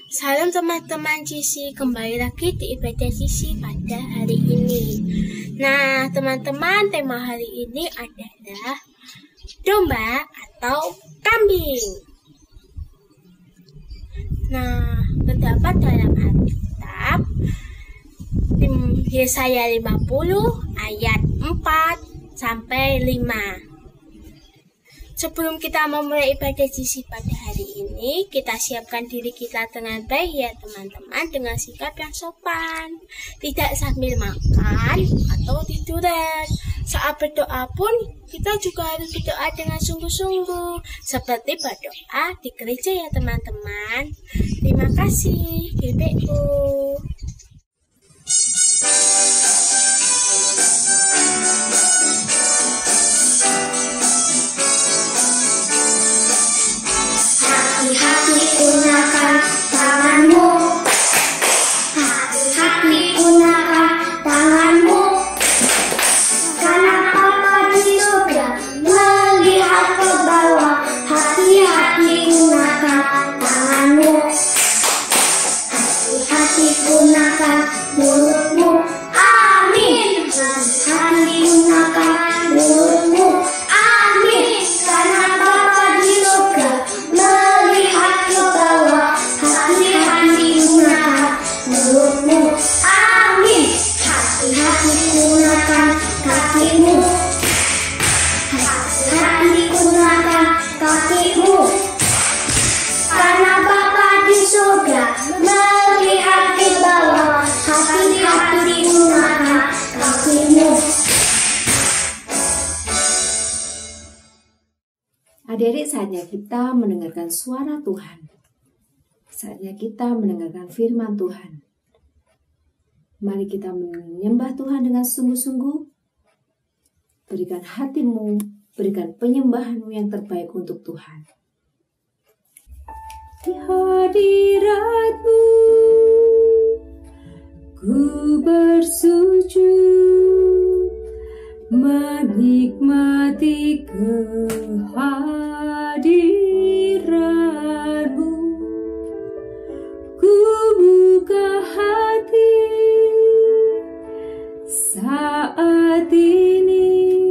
Salam teman-teman Cici, kembali lagi di ibadah Cici pada hari ini. Nah teman-teman, tema hari ini adalah domba atau kambing. Nah, terdapat dalam Alkitab Yesaya 50 ayat 4 sampai 5. Sebelum kita memulai ibadah Cici pada hari ini, kita siapkan diri kita dengan baik ya teman-teman, dengan sikap yang sopan. Tidak sambil makan atau tiduran. Saat berdoa pun, kita juga harus berdoa dengan sungguh-sungguh. Seperti berdoa di gereja ya teman-teman. Terima kasih, GBU. Hati-hati gunakan tanganmu, hati-hati gunakan tanganmu, karena Bapa di surga melihat ke bawah. Hati-hati gunakan tanganmu, hati-hati gunakan mulutmu. Amin. Hati-hati gunakan mulutmu. Amin. Karena Bapa di surga melihat ke bawah. Hati-hati gunakan mulutmu. Amin. Hati-hati gunakan kakimu. Hati-hati gunakan kakimu. Karena Bapa di surga melihat ke bawah. Hati-hati gunakan kakimu. Adik-adik, saatnya kita mendengarkan suara Tuhan. Saatnya kita mendengarkan firman Tuhan. Mari kita menyembah Tuhan dengan sungguh-sungguh. Berikan hatimu, berikan penyembahanmu yang terbaik untuk Tuhan. Di hadirat-Mu ku bersujud, menikmati kehadiran-Mu. Ku buka hati saat ini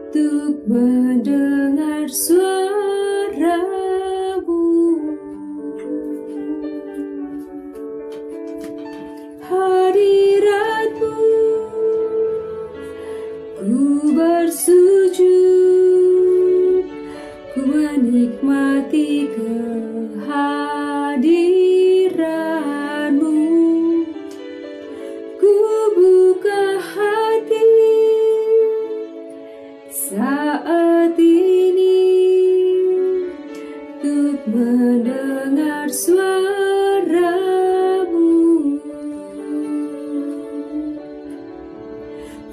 untuk mendengar suara-Mu. Hadirat-Mu ku bersujud, ku menikmati kehadiran-Mu. Ku buka hati saat ini untuk mendengar suara-Mu.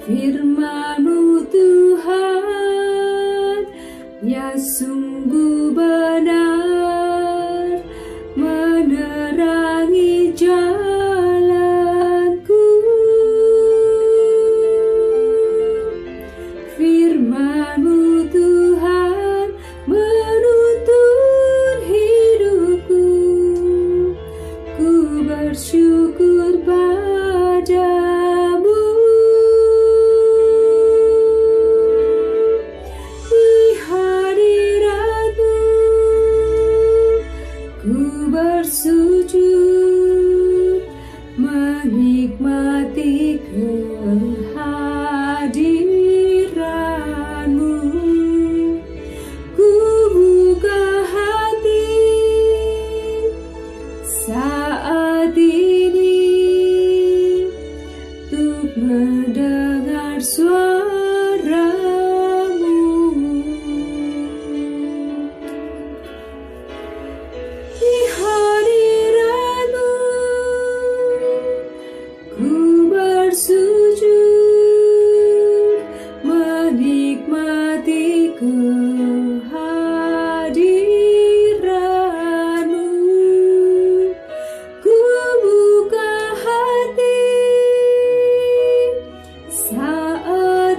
Firman-Mu Tuhan yang sungguh benar, menerangi jalanku. Firman-Mu Tuhan menuntun hidupku. Ku bersyukur padamu. Di hadirat-Mu ku bersujud, menikmati kehadiran-Mu. Ku buka hati saat ini untuk mendengar suara-Mu. Di hadirat-Mu ku bersujud, menikmati kehadiran-Mu. Ku buka hati saat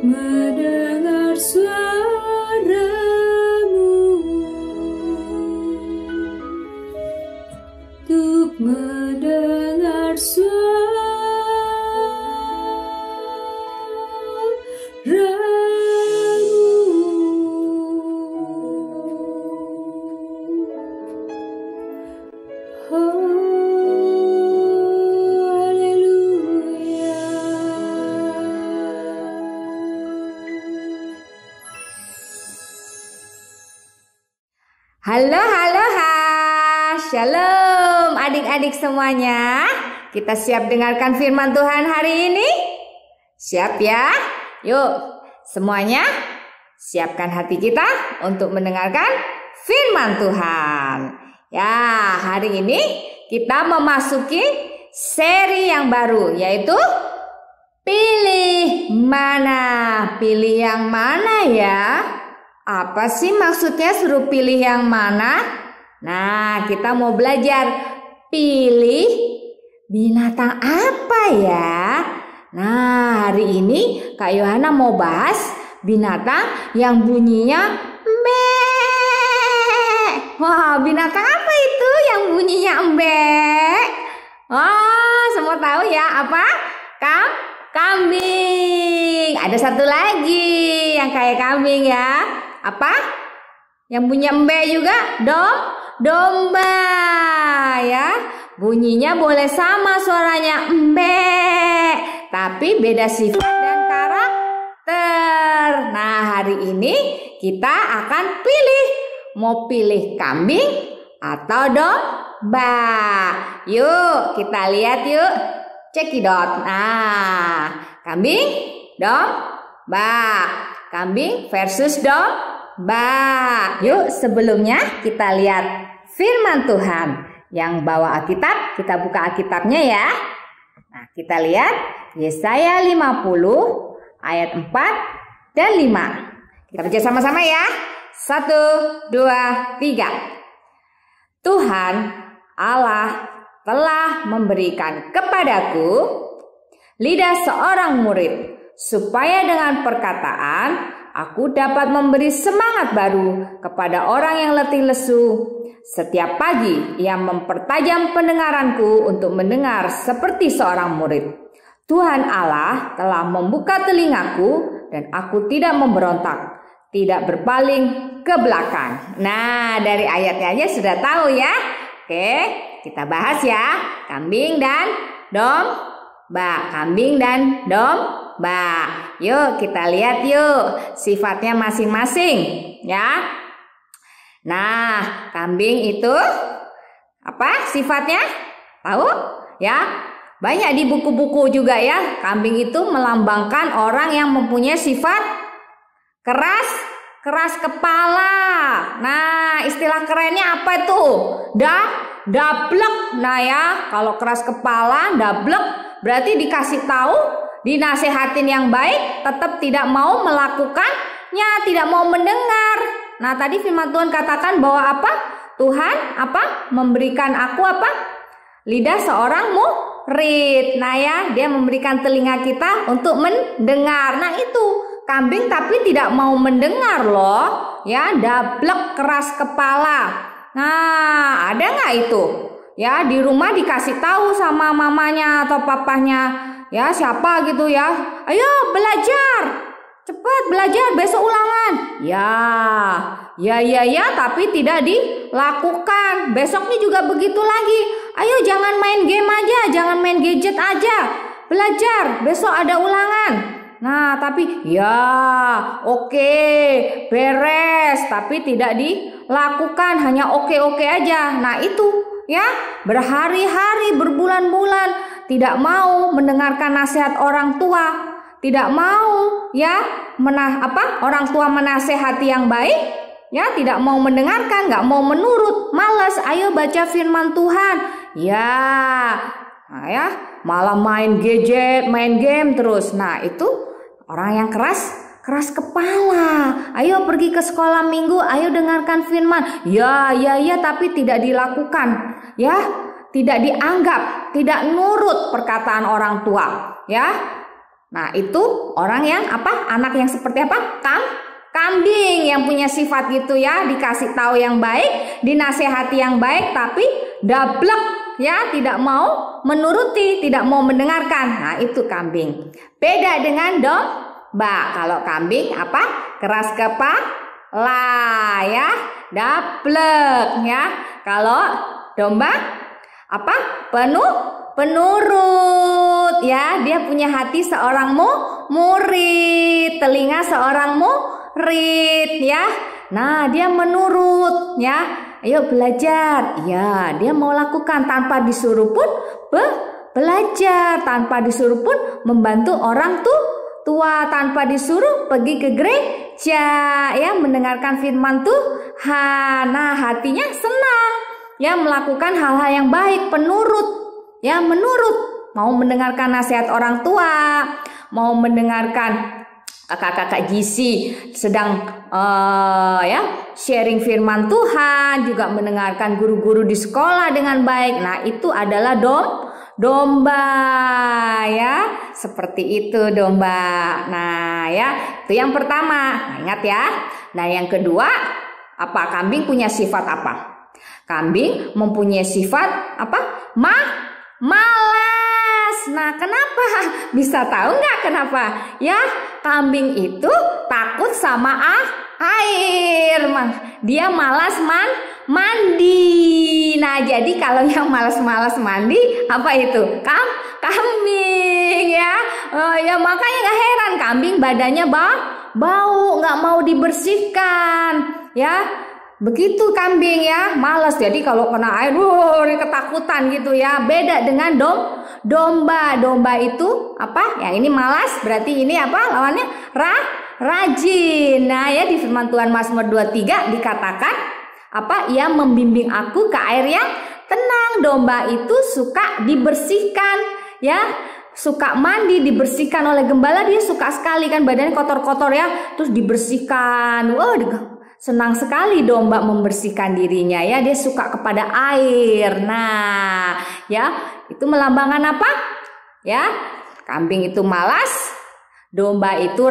mendengar suara-Mu, untuk mendengar Halo, Shalom adik-adik semuanya. Kita siap dengarkan firman Tuhan hari ini? Siap ya? Yuk, semuanya siapkan hati kita untuk mendengarkan firman Tuhan. Ya, hari ini kita memasuki seri yang baru, yaitu Pilih Mana. Pilih yang mana ya? Apa sih maksudnya suruh pilih yang mana? Nah, kita mau belajar pilih binatang apa ya? Nah, hari ini Kak Yohana mau bahas binatang yang bunyinya embek. Wah, binatang apa itu yang bunyinya embek? Oh, semua tahu ya apa? Kambing. Ada satu lagi yang kayak kambing ya. Apa? Yang bunyi embek juga? Domba ya. Bunyinya boleh sama suaranya embek, tapi beda sifat dan karakter. Nah, hari ini kita akan pilih. Mau pilih kambing atau domba? Yuk, kita lihat yuk. Cekidot. Nah, kambing, domba. Kambing versus domba. Yuk, sebelumnya kita lihat firman Tuhan. Yang bawa Alkitab, kita buka Alkitabnya ya. Nah, kita lihat Yesaya 50 ayat 4 dan 5. Kita baca sama-sama ya. 1, 2, 3. Tuhan Allah telah memberikan kepadaku lidah seorang murid, supaya dengan perkataan aku dapat memberi semangat baru kepada orang yang letih lesu. Setiap pagi ia mempertajam pendengaranku untuk mendengar seperti seorang murid. Tuhan Allah telah membuka telingaku dan aku tidak memberontak, tidak berpaling ke belakang. Nah, dari ayatnya aja sudah tahu ya. Oke, kita bahas ya. Kambing dan domba. Kambing dan domba. Yuk kita lihat yuk sifatnya masing-masing ya. Nah, kambing itu apa sifatnya? Tahu ya? Banyak di buku-buku juga ya. Kambing itu melambangkan orang yang mempunyai sifat keras kepala. Nah, istilah kerennya apa itu? Dablek. Nah ya, kalau keras kepala, dablek berarti dikasih tahu, dinasehatin yang baik, tetap tidak mau melakukannya, tidak mau mendengar. Nah, tadi firman Tuhan katakan bahwa apa? Tuhan apa? Memberikan aku apa? Lidah seorang murid. Nah ya, dia memberikan telinga kita untuk mendengar. Nah itu, kambing tapi tidak mau mendengar loh. Ya, dablek keras kepala. Nah, ada nggak itu? Ya, di rumah dikasih tahu sama mamanya atau papahnya. Ya, siapa gitu ya. Ayo belajar. Cepat belajar, besok ulangan. Ya, tapi tidak dilakukan. Besoknya juga begitu lagi. Ayo jangan main game aja, jangan main gadget aja. Belajar, besok ada ulangan. Nah, tapi oke, beres, tapi tidak dilakukan, hanya oke aja. Nah, itu ya, berhari-hari, berbulan-bulan tidak mau mendengarkan nasihat orang tua. Tidak mau ya orang tua menasehati yang baik, ya tidak mau mendengarkan, nggak mau menurut, malas. Ayo baca firman Tuhan, malah main gadget, main game terus. Nah itu orang yang keras kepala. Ayo pergi ke sekolah minggu, ayo dengarkan firman, ya tapi tidak dilakukan, ya tidak dianggap, tidak nurut perkataan orang tua, ya. Nah, itu orang yang apa? Anak yang seperti apa? Kambing yang punya sifat gitu ya, dikasih tahu yang baik, dinasehati yang baik, tapi dablek ya, tidak mau menuruti, tidak mau mendengarkan. Nah, itu kambing. Beda dengan domba. Kalau kambing apa? Keras kepala ya, dablek ya. Kalau domba apa? Penurut ya, dia punya hati seorang murid, telinga seorang murid ya. Nah, dia menurut ya. Ayo belajar. Ya, dia mau lakukan tanpa disuruh pun belajar, tanpa disuruh pun membantu orang tua, tanpa disuruh pergi ke gereja ya, mendengarkan firman Tuhan. Nah, hatinya senang ya, melakukan hal-hal yang baik, penurut ya, menurut, mau mendengarkan nasihat orang tua, mau mendengarkan kakak-kakak GC sedang ya sharing firman Tuhan, juga mendengarkan guru-guru di sekolah dengan baik. Nah, itu adalah domba ya, seperti itu domba. Nah ya, itu yang pertama. Nah, ingat ya. Nah, yang kedua apa? Kambing punya sifat apa? Kambing mempunyai sifat apa? Malas. Nah, kenapa? Bisa tahu nggak kenapa? Ya, kambing itu takut sama air. Dia malas mandi. Nah, jadi kalau yang malas-malas mandi, apa itu? Kambing ya. Ya makanya nggak heran kambing badannya bau, nggak mau dibersihkan ya. Begitu kambing ya, malas. Jadi kalau kena air, ketakutan gitu ya. Beda dengan domba. Domba itu apa? Yang ini malas, berarti ini apa? Lawannya rajin. Nah ya, di firman Tuhan Mazmur 23 dikatakan apa? Ia membimbing aku ke air yang tenang. Domba itu suka dibersihkan ya. Suka mandi, dibersihkan oleh gembala. Dia suka sekali kan, badannya kotor-kotor ya, terus dibersihkan. Senang sekali domba membersihkan dirinya ya, dia suka kepada air. Nah ya, itu melambangkan apa ya? Kambing itu malas, domba itu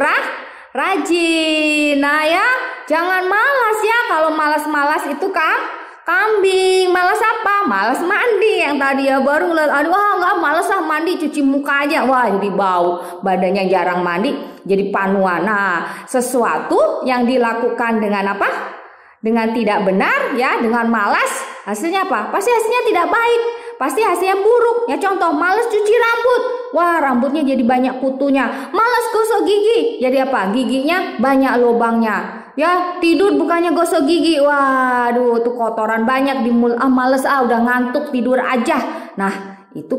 rajin. Nah ya, jangan malas ya. Kalau malas-malas itu kambing. Malas apa? Malas mandi. Yang tadi ya baru ngeliat, nggak malas mandi, cuci muka aja. Wah, jadi bau, badannya jarang mandi, jadi panuan. Nah, sesuatu yang dilakukan dengan apa? Dengan tidak benar ya, dengan malas, hasilnya apa? Pasti hasilnya tidak baik, pasti hasilnya buruk. Ya contoh, malas cuci rambut. Wah, rambutnya jadi banyak kutunya. Malas gosok gigi, jadi apa? Giginya banyak lubangnya. Ya, tidur bukannya gosok gigi. Waduh, tuh kotoran banyak di mulut. Males udah ngantuk, tidur aja. Nah, itu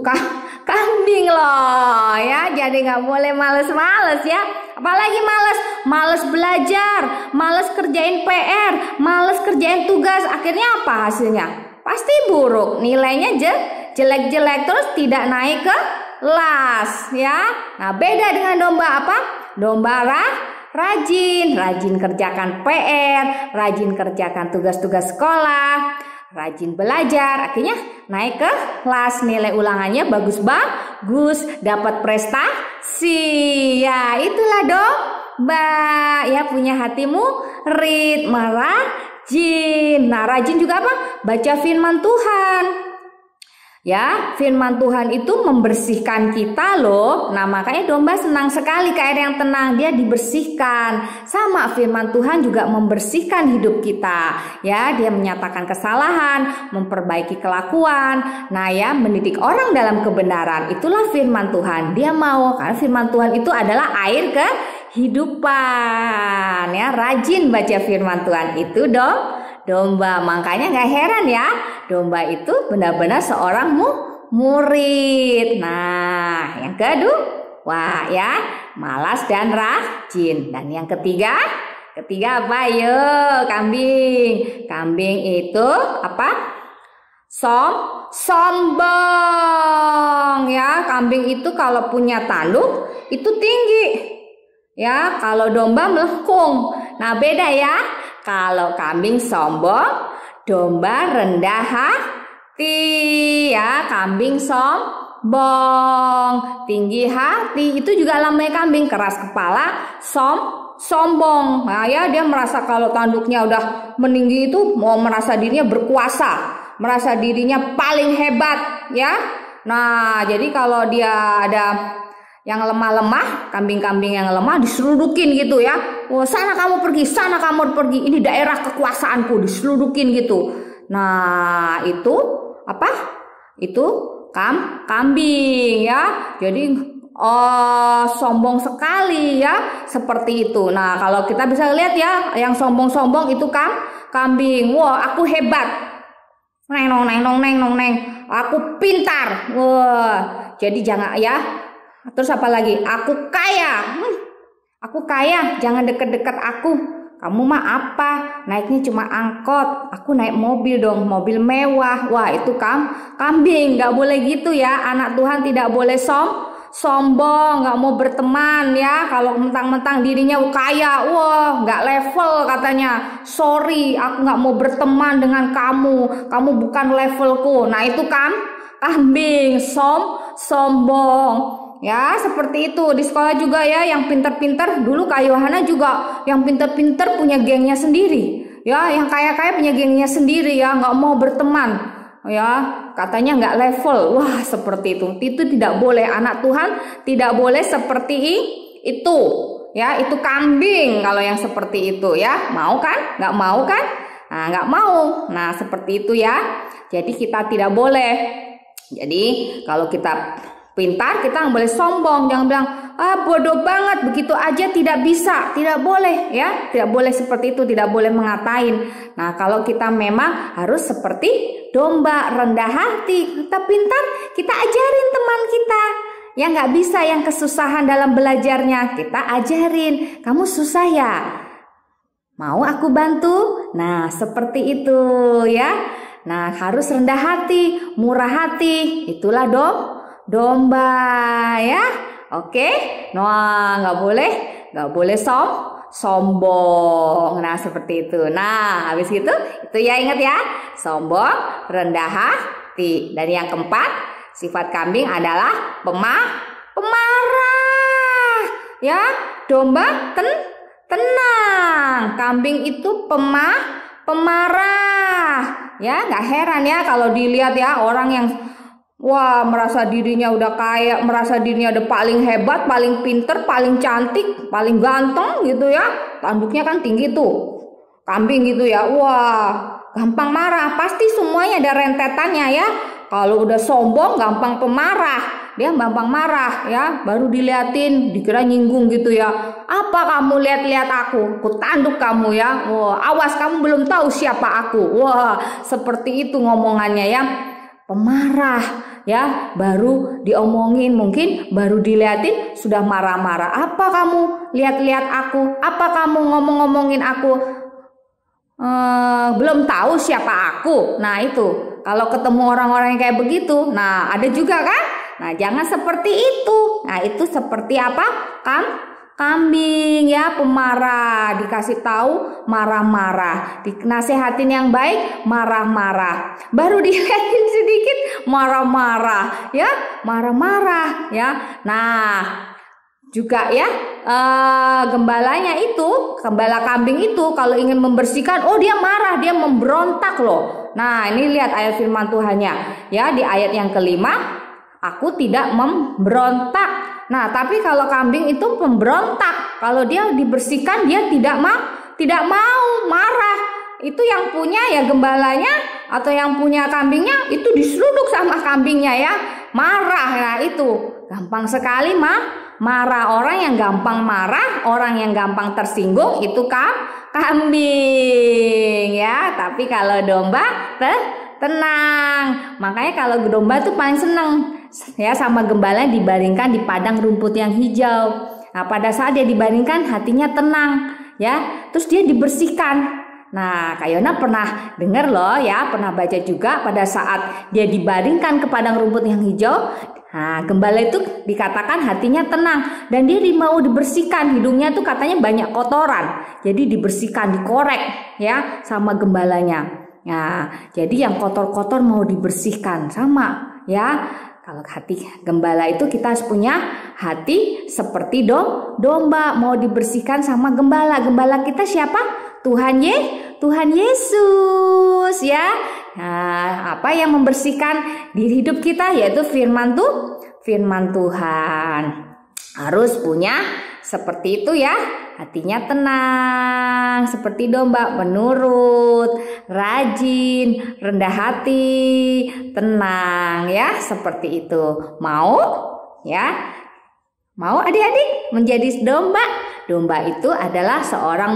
kambing loh ya. Jadi nggak boleh males-males ya. Apalagi males belajar, males kerjain PR, males kerjain tugas. Akhirnya apa hasilnya? Pasti buruk. Nilainya jelek-jelek, terus tidak naik ke kelas ya. Nah, beda dengan domba apa? Domba rajin kerjakan PR, rajin kerjakan tugas-tugas sekolah, rajin belajar, akhirnya naik ke kelas, nilai ulangannya bagus, dapat prestasi. Ya, itulah domba ya, punya hati murid, rajin. Nah, rajin juga apa? Baca firman Tuhan. Ya, firman Tuhan itu membersihkan kita loh. Nah, makanya domba senang sekali ke air yang tenang, dia dibersihkan. Sama firman Tuhan juga membersihkan hidup kita. Ya, dia menyatakan kesalahan, memperbaiki kelakuan. Nah ya, mendidik orang dalam kebenaran. Itulah firman Tuhan. Dia mau, karena firman Tuhan itu adalah air kehidupan. Ya, rajin baca firman Tuhan itu domba. Makanya gak heran ya, domba itu benar-benar seorang murid. Nah, yang kedua ya, malas dan rajin. Dan yang ketiga apa? Yuk, kambing. Kambing itu apa? Sombong ya. Kambing itu kalau punya tanduk itu tinggi. Ya, kalau domba melengkung. Nah, beda ya. Kalau kambing sombong, domba rendah hati ya. Kambing sombong. Tinggi hati itu juga lambangnya kambing. Keras kepala, sombong. Nah ya, dia merasa kalau tanduknya udah meninggi itu mau merasa dirinya berkuasa, merasa dirinya paling hebat ya. Nah jadi kalau dia ada yang lemah-lemah, kambing-kambing yang lemah diseludukin gitu ya. Wah, sana kamu pergi, sana kamu pergi. Ini daerah kekuasaanku, diseludukin gitu. Nah, itu apa? Itu kambing ya. Jadi sombong sekali ya, seperti itu. Nah, kalau kita bisa lihat ya, yang sombong-sombong itu kambing. Wah, aku hebat. Neng nong neng. Aku pintar. Wah, jadi jangan ya. Terus apa lagi? Aku kaya. Aku kaya, jangan deket-deket aku. Kamu mah apa? Naiknya cuma angkot. Aku naik mobil dong, mobil mewah. Wah, itu kambing. Gak boleh gitu ya. Anak Tuhan tidak boleh sombong, gak mau berteman ya. Kalau mentang-mentang dirinya kaya, wah, gak level katanya. Sorry, aku gak mau berteman dengan kamu. Kamu bukan levelku. Nah, itu kambing, sombong. Ya, seperti itu. Di sekolah juga ya, yang pinter-pinter. Dulu Kak Yohana juga yang pinter-pinter punya gengnya sendiri. Ya, yang kaya-kaya punya gengnya sendiri ya, nggak mau berteman. Ya, katanya nggak level. Wah, seperti itu. Itu tidak boleh. Anak Tuhan tidak boleh seperti itu. Ya, itu kambing kalau yang seperti itu ya. Mau kan? Nggak mau kan? Nah, nggak mau. Nah, seperti itu ya. Jadi kita tidak boleh. Jadi kalau kita pintar, kita nggak boleh sombong, jangan bilang bodoh banget, begitu aja tidak bisa, tidak boleh ya, tidak boleh seperti itu, tidak boleh mengatain. Nah, kalau kita memang harus seperti domba, rendah hati, kita pintar, kita ajarin teman kita. Yang nggak bisa, yang kesusahan dalam belajarnya, kita ajarin. Kamu susah ya? Mau aku bantu? Nah, seperti itu ya. Nah, harus rendah hati, murah hati, itulah domba ya. Oke. Nah, nggak boleh sombong. Nah, seperti itu. Nah, habis itu ya, ingat ya, sombong, rendah hati. Dan yang keempat, sifat kambing adalah pemarah. Ya, domba tenang. Kambing itu pemarah. Ya, nggak heran ya kalau dilihat ya orang yang wah, merasa dirinya udah kaya, merasa dirinya udah paling hebat, paling pinter, paling cantik, paling ganteng gitu ya. Tanduknya kan tinggi tuh, kambing gitu ya. Wah, gampang marah. Pasti semuanya ada rentetannya ya. Kalau udah sombong, gampang pemarah. Dia gampang marah ya. Baru diliatin, dikira nyinggung gitu ya. Apa kamu lihat-lihat aku? Aku tanduk kamu ya. Wah, awas kamu belum tahu siapa aku. Wah, seperti itu ngomongannya ya. Pemarah ya, baru diomongin, mungkin baru diliatin sudah marah-marah. Apa kamu lihat-lihat aku? Apa kamu ngomong-ngomongin aku? Belum tahu siapa aku. Nah, itu kalau ketemu orang-orang yang kayak begitu, nah ada juga kan? Nah, jangan seperti itu. Nah, itu seperti apa? Kambing ya, pemarah. Dikasih tahu marah-marah, dinasehatin yang baik marah-marah, baru dilihatin sedikit marah-marah ya, marah-marah ya. Nah, juga ya, gembalanya itu, gembala kambing itu kalau ingin membersihkan, oh dia marah, dia memberontak loh. Nah, ini lihat ayat firman Tuhannya ya, di ayat yang kelima, aku tidak memberontak. Nah, tapi kalau kambing itu pemberontak. Kalau dia dibersihkan, dia tidak mau marah. Itu yang punya ya gembalanya atau yang punya kambingnya itu diseruduk sama kambingnya ya, marah. Nah, itu gampang sekali marah. Orang yang gampang marah, orang yang gampang tersinggung itu kambing ya. Tapi kalau domba tenang. Makanya kalau domba tuh paling seneng ya sama gembala dibaringkan di padang rumput yang hijau. Nah, pada saat dia dibaringkan hatinya tenang ya. Terus dia dibersihkan. Nah, Kak Yona pernah dengar loh ya, pernah baca juga pada saat dia dibaringkan ke padang rumput yang hijau. Nah, gembala itu dikatakan hatinya tenang dan dia mau dibersihkan. Hidungnya tuh katanya banyak kotoran. Jadi dibersihkan, dikorek ya sama gembalanya. Nah, jadi yang kotor-kotor mau dibersihkan sama ya. Kalau hati gembala itu kita harus punya hati seperti domba, mau dibersihkan sama gembala. Gembala kita siapa? Tuhan Yesus ya. Nah, apa yang membersihkan di hidup kita yaitu firman Tuhan. Harus punya seperti itu ya. Hatinya tenang seperti domba, penurut, rajin, rendah hati, tenang ya, seperti itu. Mau ya? Mau adik-adik menjadi domba? Domba itu adalah seorang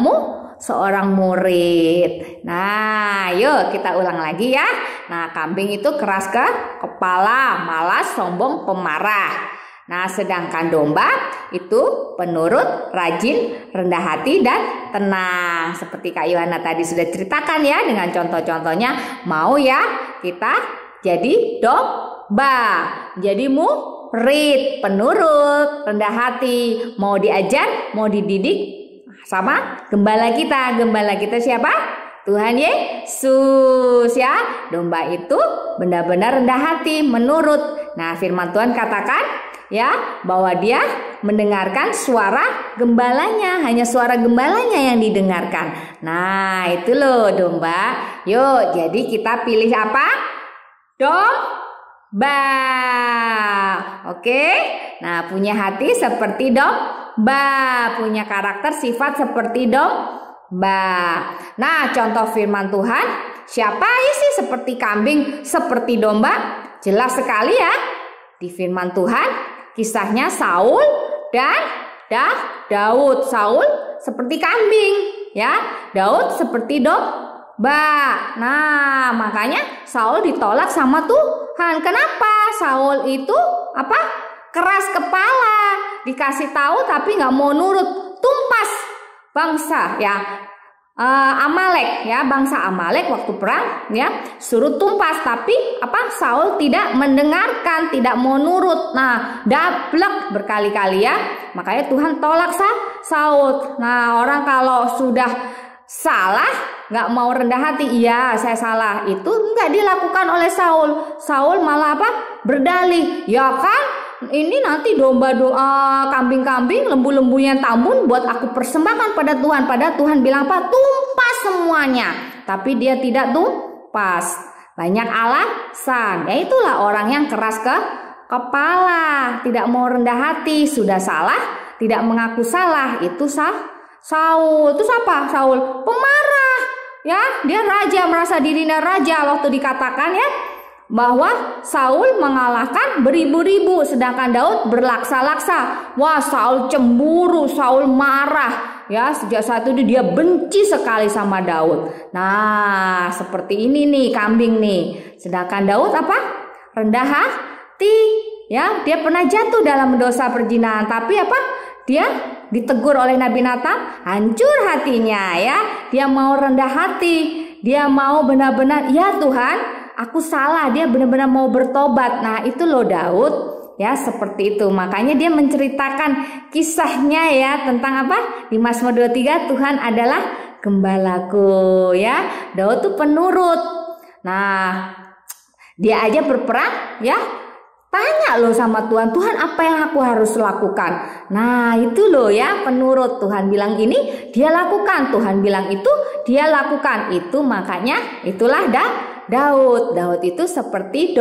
murid. Nah, yuk kita ulang lagi ya. Nah, kambing itu keras ke kepala, malas, sombong, pemarah. Nah, sedangkan domba itu penurut, rajin, rendah hati, dan tenang. Seperti Kak Yohana tadi sudah ceritakan ya dengan contoh-contohnya. Mau ya kita jadi domba, jadi murid, penurut, rendah hati. Mau diajar, mau dididik sama gembala kita. Gembala kita siapa? Tuhan Yesus ya. Domba itu benar-benar rendah hati, menurut. Nah, firman Tuhan katakan ya, bahwa dia mendengarkan suara gembalanya, hanya suara gembalanya yang didengarkan. Nah, itu loh domba. Yuk, jadi kita pilih apa? Domba. Oke. Nah, punya hati seperti domba, punya karakter sifat seperti domba. Nah, contoh firman Tuhan, siapa sih seperti kambing, seperti domba? Jelas sekali ya. Di firman Tuhan kisahnya Saul dan Daud. Saul seperti kambing ya, Daud seperti domba. Nah, makanya Saul ditolak sama Tuhan. Kenapa? Saul itu apa? Keras kepala, dikasih tahu tapi nggak mau nurut, tumpas bangsa ya. Amalek ya, bangsa Amalek waktu perang ya, suruh tumpas, tapi apa? Saul tidak mendengarkan, tidak mau nurut. Nah, dablek berkali-kali ya. Makanya Tuhan tolak Saul. Nah, orang kalau sudah salah nggak mau rendah hati, iya saya salah, itu nggak dilakukan oleh Saul. Saul malah apa? Berdalih, ya kan? Ini nanti domba kambing-kambing, lembu-lembunya tambun buat aku persembahkan pada Tuhan. Pada Tuhan bilang apa? Tumpas semuanya. Tapi dia tidak tumpas. Banyak alasan. Ya itulah orang yang keras ke kepala, tidak mau rendah hati, sudah salah, tidak mengaku salah. Itu Saul. Itu siapa? Saul pemarah. Ya, dia raja, merasa dirinya raja waktu dikatakan ya bahwa Saul mengalahkan beribu-ribu, sedangkan Daud berlaksa-laksa. Wah, Saul cemburu, Saul marah. Ya, sejak saat itu dia benci sekali sama Daud. Nah, seperti ini nih kambing nih. Sedangkan Daud apa? Rendah hati. Ya, dia pernah jatuh dalam dosa perzinahan, tapi apa? Dia ditegur oleh Nabi Nathan, hancur hatinya ya. Dia mau rendah hati. Dia mau benar-benar, ya Tuhan, aku salah, dia benar-benar mau bertobat. Nah, itu loh Daud ya, seperti itu. Makanya dia menceritakan kisahnya ya tentang apa? Di Mazmur 23, Tuhan adalah gembalaku ya. Daud tuh penurut. Nah, dia aja berperang ya, tanya loh sama Tuhan, Tuhan apa yang aku harus lakukan? Nah, itu loh ya, penurut. Tuhan bilang ini, dia lakukan. Tuhan bilang itu, dia lakukan. Itu makanya itulah Daud. Daud itu seperti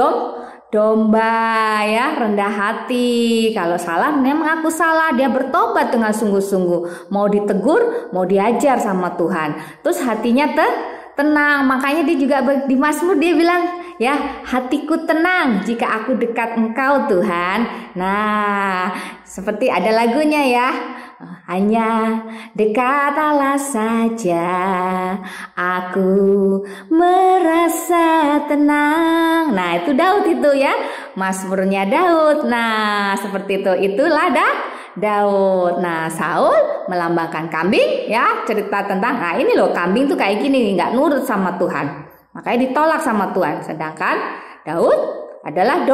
domba ya, rendah hati. Kalau salah dia mengaku salah, dia bertobat dengan sungguh-sungguh. Mau ditegur, mau diajar sama Tuhan. Terus hatinya tenang. Makanya dia juga di Mazmur dia bilang, ya, hatiku tenang jika aku dekat Engkau Tuhan. Nah, seperti ada lagunya ya. Hanya dekat Allah saja aku merasa tenang. Nah, itu Daud itu ya, Mazmurnya Daud. Nah, seperti itu. Itulah Daud. Nah, Saul melambangkan kambing ya, cerita tentang nah ini loh kambing tuh kayak gini, nggak nurut sama Tuhan. Makanya ditolak sama Tuhan. Sedangkan Daud adalah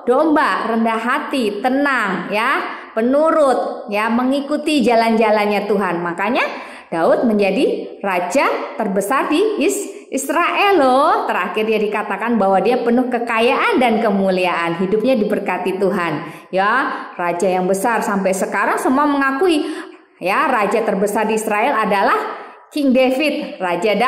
domba, rendah hati, tenang ya, penurut ya, mengikuti jalan-jalannya Tuhan. Makanya Daud menjadi raja terbesar di Israel loh, terakhir dia dikatakan bahwa dia penuh kekayaan dan kemuliaan, hidupnya diberkati Tuhan. Ya, raja yang besar sampai sekarang semua mengakui ya raja terbesar di Israel adalah King David, Raja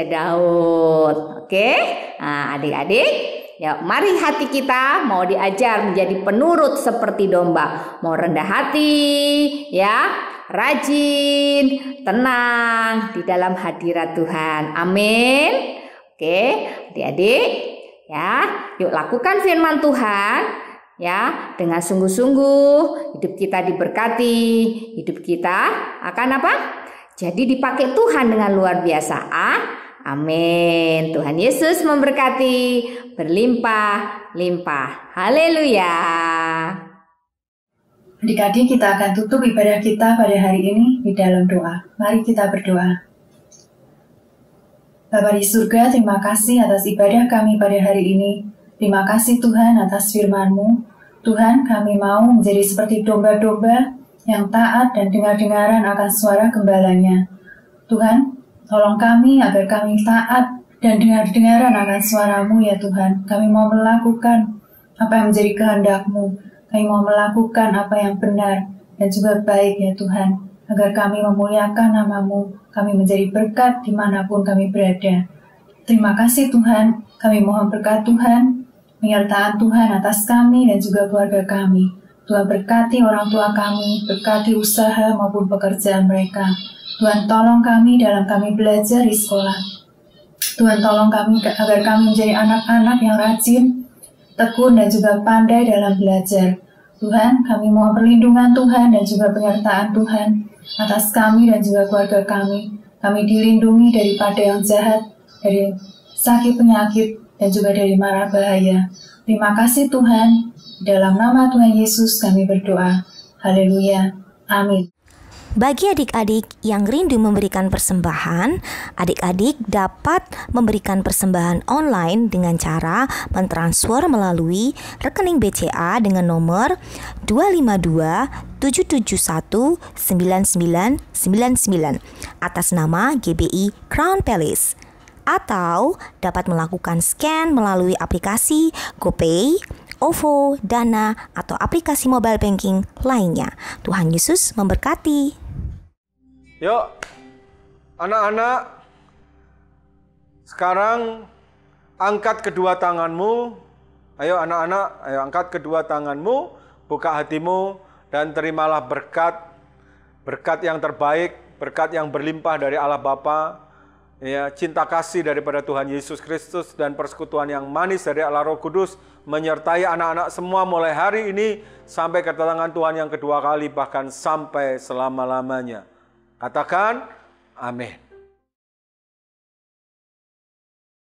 Daud. Oke, nah, adik-adik, ya mari hati kita mau diajar menjadi penurut seperti domba, mau rendah hati, ya, rajin, tenang di dalam hadirat Tuhan. Amin. Oke, adik-adik, ya, yuk lakukan firman Tuhan, ya, dengan sungguh-sungguh. Hidup kita diberkati, hidup kita akan apa? Jadi dipakai Tuhan dengan luar biasa. Amin. Tuhan Yesus memberkati berlimpah-limpah. Haleluya. Adik-adik, kita akan tutup ibadah kita pada hari ini di dalam doa. Mari kita berdoa. Bapa di surga, terima kasih atas ibadah kami pada hari ini. Terima kasih Tuhan atas firman-Mu. Tuhan, kami mau menjadi seperti domba-domba yang taat dan dengar-dengaran akan suara gembalanya. Tuhan, tolong kami agar kami taat dan dengar-dengaran akan suara-Mu ya Tuhan. Kami mau melakukan apa yang menjadi kehendak-Mu. Kami mau melakukan apa yang benar dan juga baik ya Tuhan. Agar kami memuliakan nama-Mu, kami menjadi berkat dimanapun kami berada. Terima kasih Tuhan, kami mohon berkat Tuhan, penyertaan Tuhan atas kami dan juga keluarga kami. Tuhan berkati orang tua kami, berkati usaha maupun pekerjaan mereka. Tuhan tolong kami dalam kami belajar di sekolah. Tuhan tolong kami agar kami menjadi anak-anak yang rajin, tekun dan juga pandai dalam belajar. Tuhan, kami mohon perlindungan Tuhan dan juga penyertaan Tuhan atas kami dan juga keluarga kami. Kami dilindungi daripada yang jahat, dari sakit penyakit dan juga dari mara bahaya. Terima kasih Tuhan. Dalam nama Tuhan Yesus kami berdoa. Haleluya. Amin. Bagi adik-adik yang rindu memberikan persembahan, adik-adik dapat memberikan persembahan online dengan cara mentransfer melalui rekening BCA dengan nomor 252-771-9999 atas nama GBI Crown Palace. Atau dapat melakukan scan melalui aplikasi GoPay, OVO, Dana, atau aplikasi mobile banking lainnya. Tuhan Yesus memberkati. Yuk, anak-anak, sekarang angkat kedua tanganmu. Ayo anak-anak, ayo angkat kedua tanganmu, buka hatimu, dan terimalah berkat yang terbaik, berkat yang berlimpah dari Allah Bapa. Ya, cinta kasih daripada Tuhan Yesus Kristus dan persekutuan yang manis dari Allah Roh Kudus menyertai anak-anak semua mulai hari ini sampai kedatangan Tuhan yang kedua kali, bahkan sampai selama-lamanya. Katakan amin.